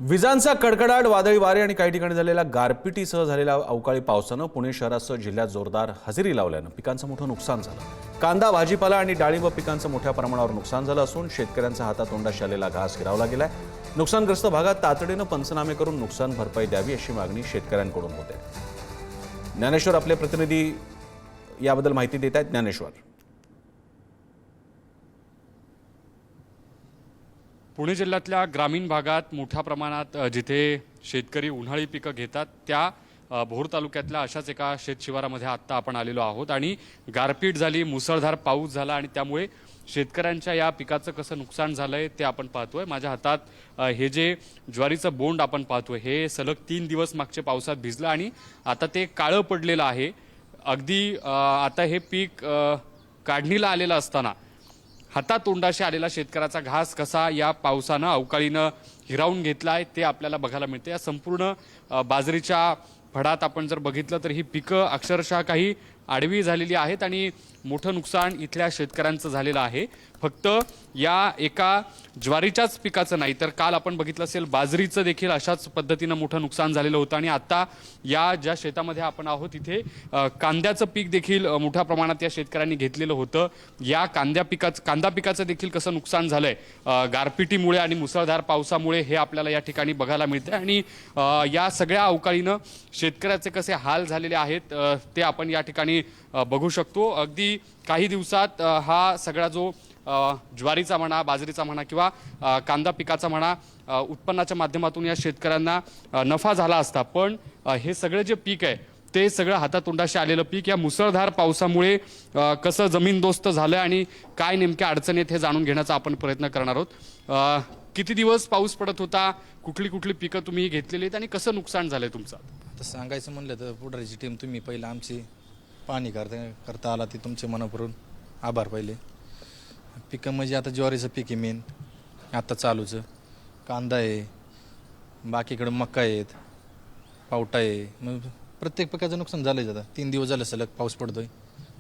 विजांचा कडकडाट, वादळी वारे आणि काही ठिकाणी झालेल्या गारपिटीसह झालेल्या अवकाळी पावसानं पुणे शहरासह जिल्ह्यात जोरदार हजेरी लावल्यानं पिकांचं मोठं नुकसान झालं। कांदा, भाजीपाला आणि डाळिंब पिकांचं मोठ्या प्रमाणावर नुकसान झालं असून शेतकऱ्यांच्या हातातोंडाशी आलेला घास हिरावला गेलाय। नुकसानग्रस्त भागात तातडीनं पंचनामे करून नुकसान भरपाई द्यावी अशी मागणी शेतकऱ्यांकडून होते। ज्ञानेश्वर आपले प्रतिनिधी याबद्दल माहिती देत आहेत। ज्ञानेश्वर, पुणे जिल्ह्यातल्या ग्रामीण भागात मोठ्या प्रमाणात जिथे शेतकरी उन्हाळी पिकं घेतात त्या भोर तालुक्यातल्या अशाच एका शेतशिवारामध्ये आत्ता आपण आलेलो आहोत आणि गारपीट झाली, मुसळधार पाऊस झाला आणि त्यामुळे शेतकऱ्यांच्या या पिकाचं कसं नुकसान झालंय ते आपण पाहतोय। माझ्या हातात हे जे ज्वारीचं बोंड आपण पाहतोय हे सलग 3 दिवस मागच्या पावसात भिजलं आणि आता ते काळं पडलेलं आहे। अगदी आता हे पीक काढणीला आलेलं असताना हातातोंडाशी आलेला शेतकऱ्याचा घास कसा या पावसानं अवकाळीनं हिरावून घेतलाय ते आपल्याला बघायला मिळते। या संपूर्ण बाजरीच्या फडात आपण जर बघितलं तर ही पिकं अक्षरशः काही आडवी झालेली आहेत आणि मोठं नुकसान इथल्या शेतकऱ्यांचं झालेलं आहे। फक्त या एका ज्वारीच्याच पिकाचं नाही तर काल आपण बघितलं असेल बाजरीचं देखील अशाच पद्धतीनं मोठं नुकसान झालेलं होतं आणि आता या ज्या शेतामध्ये आपण आहोत इथे कांद्याचं पीक देखील मोठ्या प्रमाणात या शेतकऱ्यांनी घेतलेलं होतं। या कांदा पिकाचं देखील कसं नुकसान झालंय गारपिटीमुळे आणि मुसळधार पावसामुळे हे आपल्याला या ठिकाणी बघायला मिळतंय आणि या सगळ्या अवकाळीनं शेतकऱ्याचे कसे हाल झालेले आहेत ते आपण या ठिकाणी बघू शकतो। अगदी काही दिवसात हा सगळा जो ज्वारीचा म्हणा, बाजरीचा म्हणा किंवा कांदा पिकाचा म्हणा उत्पन्नाच्या माध्यमातून या शेतकऱ्यांना नफा झाला असता, पण हे सगळे जे पीक आहे ते सगळं हातातोंडाशी आलेलं पीक या मुसळधार पावसामुळे कसं जमीनदोस्त झालं आणि काय नेमक्या अडचणी आहेत हे जाणून घेण्याचा आपण प्रयत्न करणार आहोत। किती दिवस पाऊस पडत होता, कुठली कुठली पिकं तुम्ही घेतलेली आहेत आणि कसं नुकसान झालंय तुमचं? आता सांगायचं म्हणलं तर पुढारीची टीम तुम्ही पहिलं आमची पाहणी करता आला ते तुमचे मनापासून आभार। पहिले पिकं म्हणजे आता ज्वारीचं पीक आहे मेन आता चालूचं, कांदा आहे, बाकीकडं मका आहेत, पावटा आहे, मग प्रत्येक पिकाचं नुकसान झालंय। आता 3 दिवस झाले सलग पाऊस पडतोय,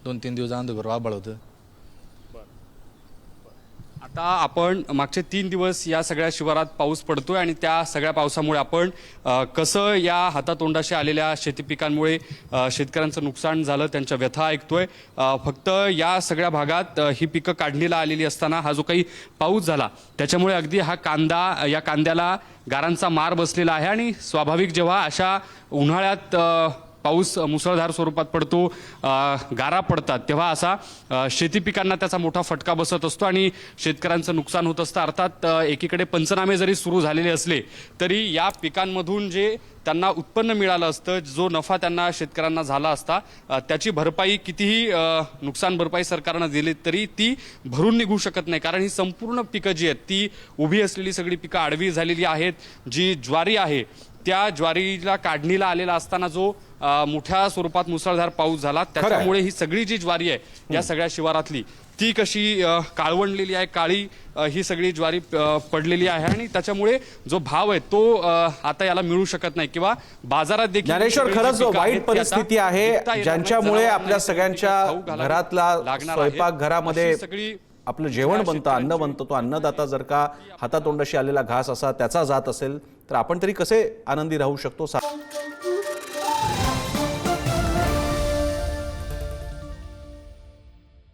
2-3 दिवस अंधकार आभाळ होतं। आता आपण मागचे 3 दिवस या सगळ्या शिवारात पाऊस पडतोय आणि त्या सगळ्या पावसामुळे आपण कसं या हातातोंडाशी आलेल्या शेती पिकांमुळे शेतकऱ्यांचं नुकसान झालं त्यांच्या व्यथा ऐकतोय। फक्त या सगळ्या भागात ही पिकं काढणीला आलेली असताना हा जो काही पाऊस झाला त्याच्यामुळे अगदी हा या कांद्याला गारांचा मार बसलेला आहे आणि स्वाभाविक जेव्हा अशा उन्हाळ्यात पाऊस मुसळधार स्वरूपात पडतो, गारा पडतात, तेव्हा असा शेती पिकांना त्याचा मोठा फटका बसत असतो आणि शेतकऱ्यांचं नुकसान होत असतं। अर्थात एकीकडे पंचनामे जरी सुरू झालेले असले तरी या पिकांमधून जे त्यांना उत्पन्न मिळालं असतं, जो नफा त्यांना शेतकऱ्यांना झाला असता त्याची भरपाई कितीही नुकसान भरपाई सरकारनं दिली तरी ती भरून निघू शकत नाही, कारण ही संपूर्ण पिकं जी आहेत ती उभी असलेली सगळी पिकं आडवी झालेली आहेत। जी ज्वारी आहे त्या ज्वारीला काढणीला आलेला असताना जो मोठ्या स्वरूपात मुसळधार पाऊस झाला त्याच्यामुळे ही सगळी जी ज्वारी आहे या सगळ्या शिवारातली ती कशी काळवंडलेली आहे, काळी ही सगळी ज्वारी पडलेली आहे आणि त्याच्यामुळे जो भाव आहे तो आता याला मिळू शकत नाही किंवा बाजारात देखील। ज्ञानेश्वर, खरंच वाईट परिस्थिती आहे ज्यांच्यामुळे आपल्या सगळ्यांच्या घरातला स्वयंपाक घरामध्ये आपलं जेवण बनतं, अन्न बनतं, तो अन्नदाता जर का हातातोंडाशी आलेला घास असा त्याचा जात असेल तर आपण तरी कसे आनंदी राहू शकतो?